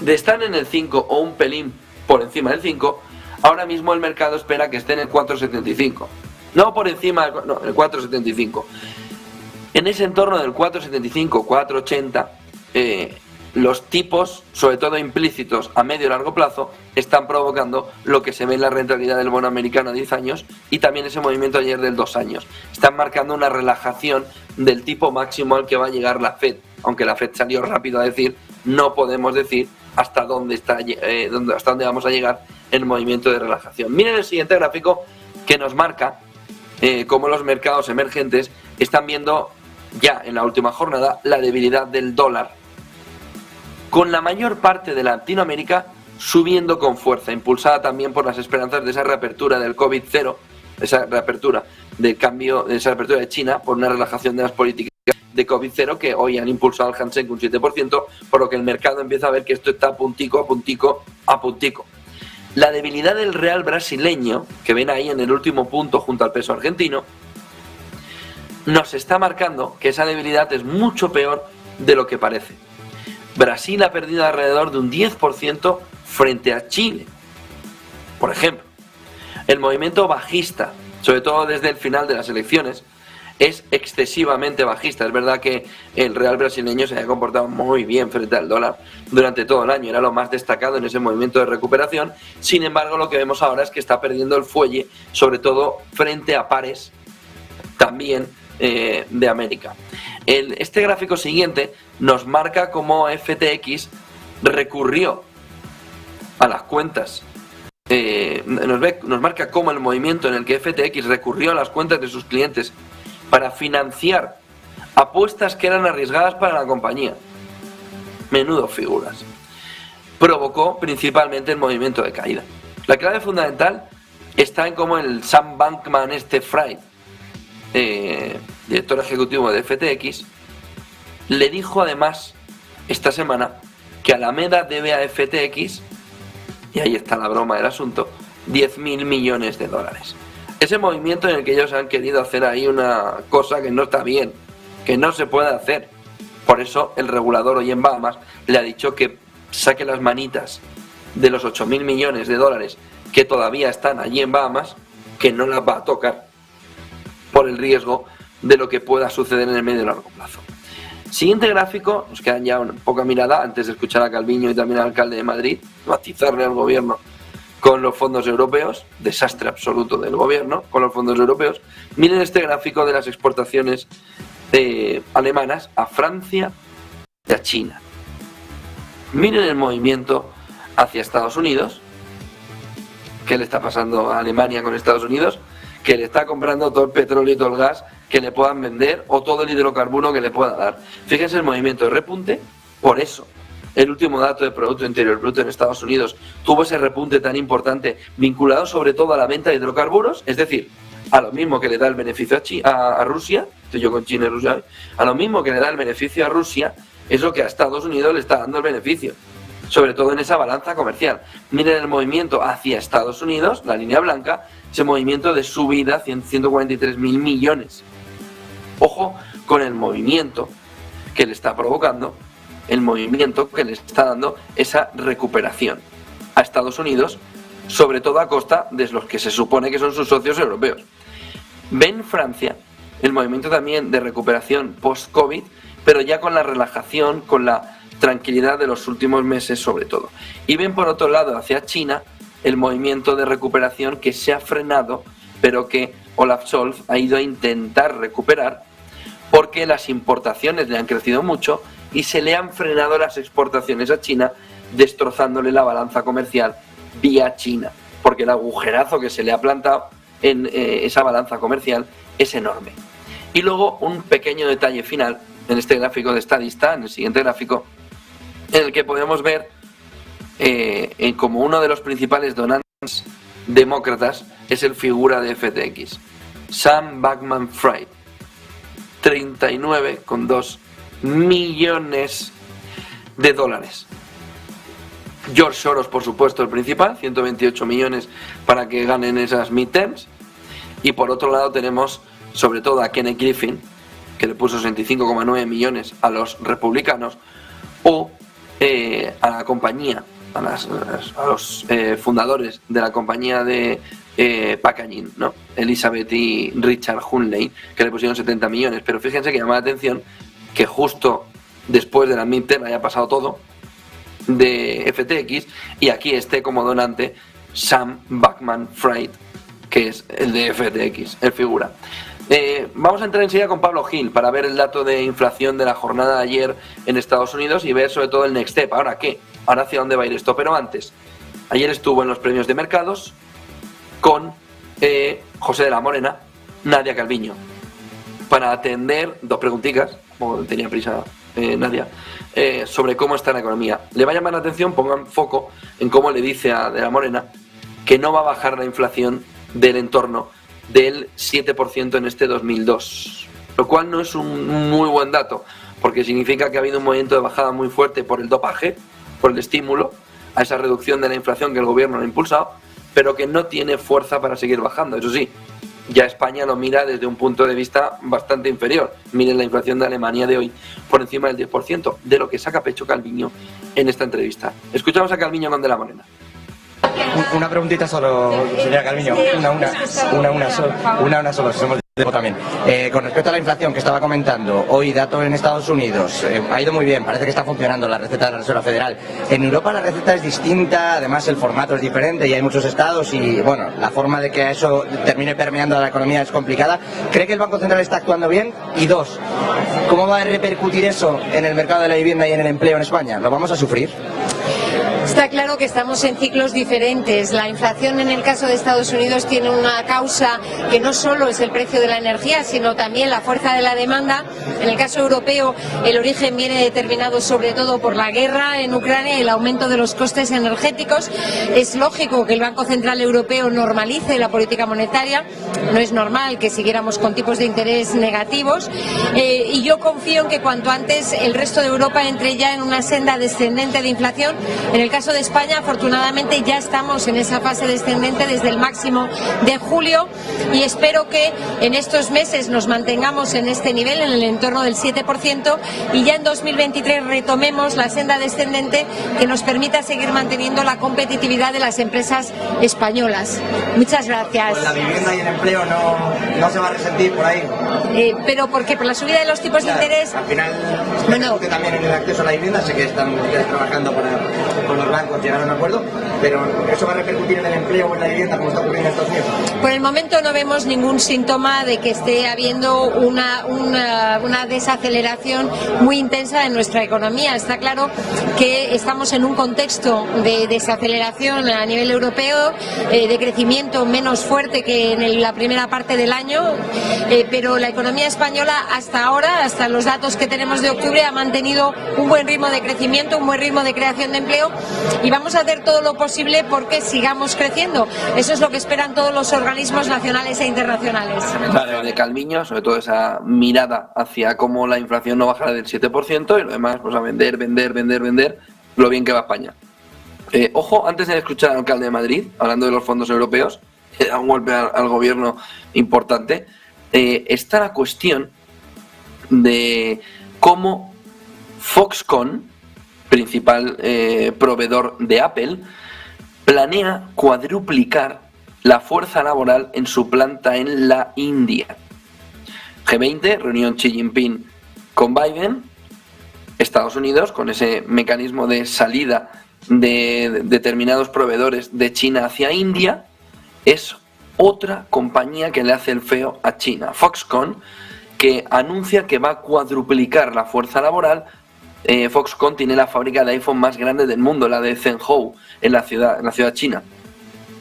B: de estar en el 5 o un pelín por encima del 5, ahora mismo el mercado espera que esté en el 4,75. No por encima, no, el 4,75. En ese entorno del 4,75, 4,80, los tipos, sobre todo implícitos a medio y largo plazo, están provocando lo que se ve en la rentabilidad del bono americano a 10 años y también ese movimiento ayer del 2 años. Están marcando una relajación del tipo máximo al que va a llegar la Fed, aunque la Fed salió rápido a decir, no podemos decir hasta dónde vamos a llegar en el movimiento de relajación. Miren el siguiente gráfico que nos marca cómo los mercados emergentes están viendo ya en la última jornada la debilidad del dólar, con la mayor parte de Latinoamérica subiendo con fuerza, impulsada también por las esperanzas de esa reapertura del COVID-0, esa reapertura del cambio, de esa reapertura de China por una relajación de las políticas de COVID-0 que hoy han impulsado al Hang Seng un 7%, por lo que el mercado empieza a ver que esto está a puntico. La debilidad del real brasileño, que ven ahí en el último punto junto al peso argentino, nos está marcando que esa debilidad es mucho peor de lo que parece. Brasil ha perdido alrededor de un 10% frente a Chile. Por ejemplo, el movimiento bajista, sobre todo desde el final de las elecciones, es excesivamente bajista. Es verdad que el real brasileño se había comportado muy bien frente al dólar durante todo el año, era lo más destacado en ese movimiento de recuperación. Sin embargo, lo que vemos ahora es que está perdiendo el fuelle, sobre todo frente a pares también de América. Este gráfico siguiente nos marca cómo FTX recurrió a las cuentas. Nos marca cómo el movimiento en el que FTX recurrió a las cuentas de sus clientes para financiar apuestas que eran arriesgadas para la compañía. Menudo figuras. Provocó principalmente el movimiento de caída. La clave fundamental está en cómo el Sam Bankman-Fried, director ejecutivo de FTX, le dijo además esta semana que Alameda debe a FTX, y ahí está la broma del asunto, $10.000 millones. Ese movimiento en el que ellos han querido hacer ahí una cosa que no está bien, que no se puede hacer. Por eso el regulador hoy en Bahamas le ha dicho que saque las manitas de los $8.000 millones que todavía están allí en Bahamas, que no las va a tocar por el riesgo de lo que pueda suceder en el medio y largo plazo. Siguiente gráfico, nos quedan ya una poca mirada antes de escuchar a Calviño y también al alcalde de Madrid, matizarle al gobierno con los fondos europeos, desastre absoluto del gobierno con los fondos europeos. Miren este gráfico de las exportaciones alemanas a Francia y a China. Miren el movimiento hacia Estados Unidos. ¿Qué le está pasando a Alemania con Estados Unidos? Que le está comprando todo el petróleo y todo el gas que le puedan vender o todo el hidrocarburo que le pueda dar. Fíjense el movimiento de repunte. Por eso el último dato de Producto Interior Bruto en Estados Unidos tuvo ese repunte tan importante, vinculado sobre todo a la venta de hidrocarburos, es decir, a lo mismo que le da el beneficio a Rusia, estoy yo con China y Rusia, a lo mismo que le da el beneficio a Rusia, es lo que a Estados Unidos le está dando el beneficio, sobre todo en esa balanza comercial. Miren el movimiento hacia Estados Unidos, la línea blanca, ese movimiento de subida, 143.000 millones. Ojo con el movimiento que le está provocando, el movimiento que le está dando esa recuperación a Estados Unidos, sobre todo a costa de los que se supone que son sus socios europeos. Ven Francia, el movimiento también de recuperación post-COVID, pero ya con la relajación, con la tranquilidad de los últimos meses sobre todo. Y ven por otro lado hacia China el movimiento de recuperación que se ha frenado, pero que Olaf Scholz ha ido a intentar recuperar porque las importaciones le han crecido mucho y se le han frenado las exportaciones a China, destrozándole la balanza comercial vía China, porque el agujerazo que se le ha plantado en esa balanza comercial es enorme. Y luego un pequeño detalle final en este gráfico de estadista, en el siguiente gráfico, en el que podemos ver como uno de los principales donantes demócratas es el figura de FTX, Sam Bankman-Fried, 39,2 millones de dólares. George Soros, por supuesto, el principal, 128 millones para que ganen esas midterms. Y por otro lado tenemos sobre todo a Kenneth Griffin, que le puso 65,9 millones a los republicanos, o a la compañía, a los fundadores de la compañía de packaging, ¿no? Elizabeth y Richard Hunley, que le pusieron 70 millones. Pero fíjense que llama la atención que justo después de la midterm haya pasado todo, de FTX, y aquí esté como donante Sam Bankman-Fried, que es el de FTX, el figura. Vamos a entrar enseguida con Pablo Gil para ver el dato de inflación de la jornada de ayer en Estados Unidos y ver sobre todo el next step. ¿Ahora qué? ¿Ahora hacia dónde va a ir esto? Pero antes, ayer estuvo en los premios de mercados con José de la Morena, Nadia Calviño, para atender dos preguntitas, como tenía prisa Nadia, sobre cómo está la economía. Le va a llamar la atención, pongan foco en cómo le dice a de la Morena que no va a bajar la inflación del entorno del 7% en este 2002, lo cual no es un muy buen dato, porque significa que ha habido un movimiento de bajada muy fuerte por el dopaje, por el estímulo a esa reducción de la inflación que el gobierno ha impulsado, pero que no tiene fuerza para seguir bajando. Eso sí, ya España lo mira desde un punto de vista bastante inferior. Miren la inflación de Alemania de hoy, por encima del 10%, de lo que saca pecho Calviño en esta entrevista. Escuchamos a Calviño con de la Morena.
A: Una preguntita solo, señora Calviño, una solo, somos de tiempo también. Con respecto a la inflación que estaba comentando, hoy datos en Estados Unidos, ha ido muy bien, parece que está funcionando la receta de la Reserva Federal. En Europa la receta es distinta, además el formato es diferente y hay muchos estados y, bueno, la forma de que eso termine permeando a la economía es complicada. ¿Cree que el Banco Central está actuando bien? Y dos, ¿cómo va a repercutir eso en el mercado de la vivienda y en el empleo en España? ¿Lo vamos a sufrir?
C: Está claro que estamos en ciclos diferentes. La inflación en el caso de Estados Unidos tiene una causa que no solo es el precio de la energía, sino también la fuerza de la demanda. En el caso europeo, el origen viene determinado sobre todo por la guerra en Ucrania y el aumento de los costes energéticos. Es lógico que el Banco Central Europeo normalice la política monetaria. No es normal que siguiéramos con tipos de interés negativos. Y yo confío en que cuanto antes el resto de Europa entre ya en una senda descendente de inflación. En el caso de España, afortunadamente, ya estamos en esa fase descendente desde el máximo de julio y espero que en estos meses nos mantengamos en este nivel, en el entorno del 7%, y ya en 2023 retomemos la senda descendente que nos permita seguir manteniendo la competitividad de las empresas españolas. Muchas gracias.
A: Pues la vivienda y el empleo no se va a resentir por ahí.
C: ¿Pero por qué? ¿Por la subida de los tipos de interés?
A: Al final, bueno, que también en el acceso a la vivienda, sé que están ustedes trabajando con los bancos, llegar a un acuerdo, pero ¿eso va a repercutir en el empleo o en la vivienda como está ocurriendo en Estados Unidos?
C: Por el momento no vemos ningún síntoma de que esté habiendo una desaceleración muy intensa en nuestra economía. Está claro que estamos en un contexto de desaceleración a nivel europeo, de crecimiento menos fuerte que en la primera parte del año, pero la economía española hasta ahora, hasta los datos que tenemos de octubre, ha mantenido un buen ritmo de crecimiento, un buen ritmo de creación de empleo, y vamos a hacer todo lo posible porque sigamos creciendo. Eso es lo que esperan todos los organismos nacionales e internacionales.
B: Claro, de Calviño, sobre todo esa mirada hacia cómo la inflación no bajará del 7% y lo demás, pues a vender, lo bien que va España. Ojo, antes de escuchar al alcalde de Madrid, hablando de los fondos europeos, que da un golpe al gobierno importante, está la cuestión de cómo Foxconn, principal proveedor de Apple, planea cuadruplicar la fuerza laboral en su planta en la India. G20, reunión Xi Jinping con Biden, Estados Unidos, con ese mecanismo de salida de determinados proveedores de China hacia India, es otra compañía que le hace el feo a China, Foxconn, que anuncia que va a cuadruplicar la fuerza laboral. Foxconn tiene la fábrica de iPhone más grande del mundo, la de Zhengzhou, en la ciudad china.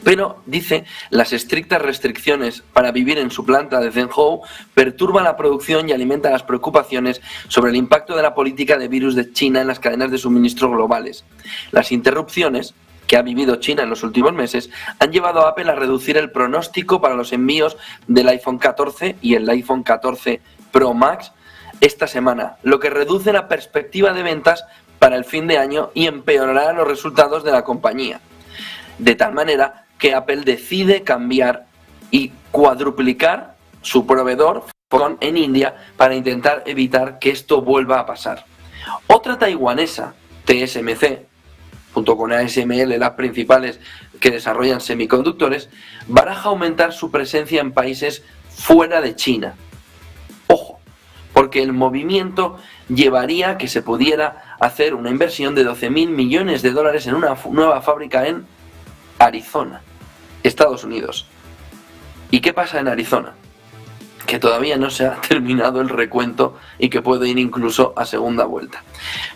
B: Pero, dice, las estrictas restricciones para vivir en su planta de Zhengzhou perturban la producción y alimentan las preocupaciones sobre el impacto de la política de virus de China en las cadenas de suministro globales. Las interrupciones que ha vivido China en los últimos meses han llevado a Apple a reducir el pronóstico para los envíos del iPhone 14 y el iPhone 14 Pro Max esta semana, lo que reduce la perspectiva de ventas para el fin de año y empeorará los resultados de la compañía. De tal manera que Apple decide cambiar y cuadruplicar su proveedor Foxconn en India para intentar evitar que esto vuelva a pasar. Otra taiwanesa, TSMC, junto con ASML, las principales que desarrollan semiconductores, baraja aumentar su presencia en países fuera de China. Ojo, porque porque el movimiento llevaría a que se pudiera hacer una inversión de 12.000 millones de dólares en una nueva fábrica en Arizona, Estados Unidos. ¿Y qué pasa en Arizona? Que todavía no se ha terminado el recuento y que puede ir incluso a segunda vuelta.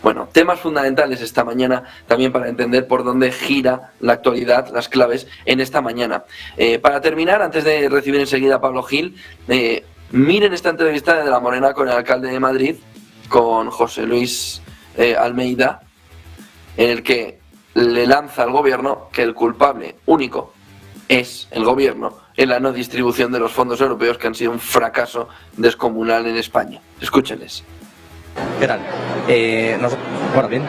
B: Bueno, temas fundamentales esta mañana también para entender por dónde gira la actualidad, las claves en esta mañana. Para terminar, antes de recibir enseguida a Pablo Gil, miren esta entrevista de La Morena con el alcalde de Madrid, con José Luis Almeida, en el que le lanza al gobierno que el culpable único es el gobierno en la no distribución de los fondos europeos, que han sido un fracaso descomunal en España. Escúchenles.
A: ¿Qué tal? Bueno, bien.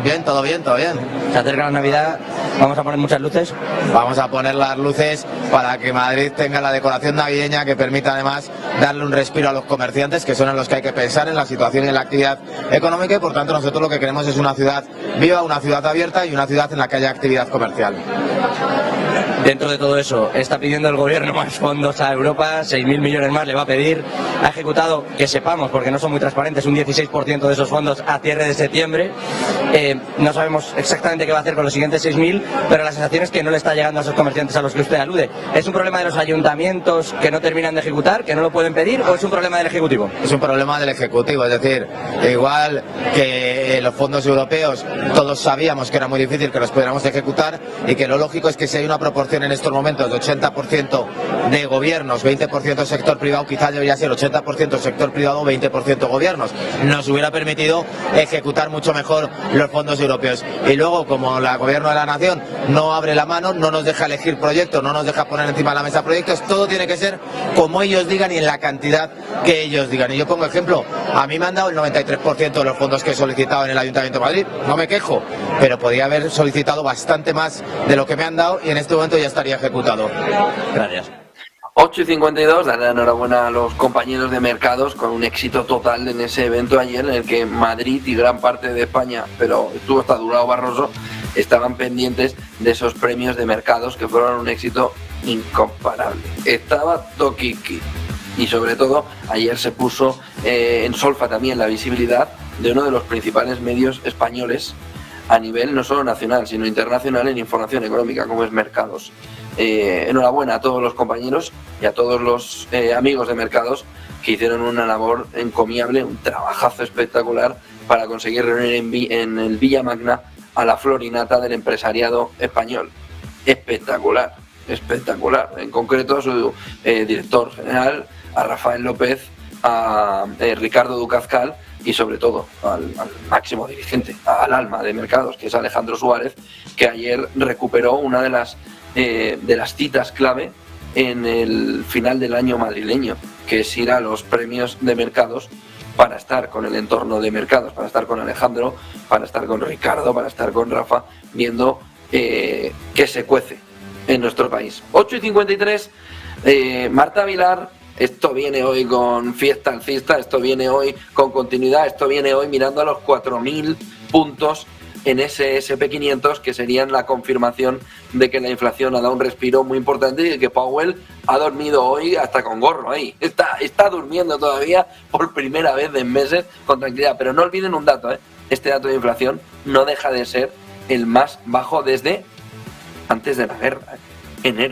D: Bien, todo bien, todo bien.
A: Se acerca la Navidad, vamos a poner muchas luces.
D: Vamos a poner las luces para que Madrid tenga la decoración navideña que permita además darle un respiro a los comerciantes, que son en los que hay que pensar en la situación y en la actividad económica, y por tanto nosotros lo que queremos es una ciudad viva, una ciudad abierta y una ciudad en la que haya actividad comercial.
A: Dentro de todo eso, está pidiendo el gobierno más fondos a Europa, 6.000 millones más le va a pedir. Ha ejecutado, que sepamos, porque no son muy transparentes, un 16% de esos fondos a cierre de septiembre. No sabemos exactamente qué va a hacer con los siguientes 6.000, pero la sensación es que no le está llegando a esos comerciantes a los que usted alude. ¿Es un problema de los ayuntamientos que no terminan de ejecutar, que no lo pueden pedir, o es un problema del Ejecutivo?
D: Es un problema del Ejecutivo, es decir, igual que los fondos europeos, todos sabíamos que era muy difícil que los pudiéramos ejecutar, y que lo lógico es que si hay una proporción en estos momentos de 80% de gobiernos, 20% sector privado, quizás debería ser 80% sector privado, 20% gobiernos. Nos hubiera permitido ejecutar mucho mejor los fondos europeos. Y luego, como el gobierno de la nación no abre la mano, no nos deja elegir proyectos, no nos deja poner encima de la mesa proyectos, todo tiene que ser como ellos digan y en la cantidad que ellos digan. Y yo pongo ejemplo, a mí me han dado el 93% de los fondos que he solicitado en el Ayuntamiento de Madrid, no me quejo, pero podría haber solicitado bastante más de lo que me han dado y en este momento ya estaría ejecutado.
A: Gracias.
B: 8:52, darle la enhorabuena a los compañeros de mercados con un éxito total en ese evento ayer, en el que Madrid y gran parte de España, pero estuvo hasta Durão Barroso, estaban pendientes de esos premios de mercados que fueron un éxito incomparable. Estaba Toquiqui. Y sobre todo, ayer se puso en solfa también la visibilidad de uno de los principales medios españoles a nivel no solo nacional, sino internacional en información económica, como es Mercados. Enhorabuena a todos los compañeros y a todos los amigos de Mercados que hicieron una labor encomiable, un trabajazo espectacular para conseguir reunir en el Villa Magna a la flor y nata del empresariado español. Espectacular, espectacular. En concreto a su director general, a Rafael López, a Ricardo Ducazcal y sobre todo al máximo dirigente, al alma de Mercados, que es Alejandro Suárez, que ayer recuperó una de las citas clave en el final del año madrileño, que es ir a los premios de Mercados para estar con el entorno de Mercados, para estar con Alejandro, para estar con Ricardo, para estar con Rafa, viendo qué se cuece en nuestro país. 8:53, Marta Vilar. Esto viene hoy con fiesta alcista, esto viene hoy con continuidad, esto viene hoy mirando a los 4.000 puntos en ese SP500, que serían la confirmación de que la inflación ha dado un respiro muy importante y que Powell ha dormido hoy hasta con gorro ahí. Está durmiendo todavía por primera vez en meses con tranquilidad. Pero no olviden un dato, este dato de inflación no deja de ser el más bajo desde antes de la guerra, enero.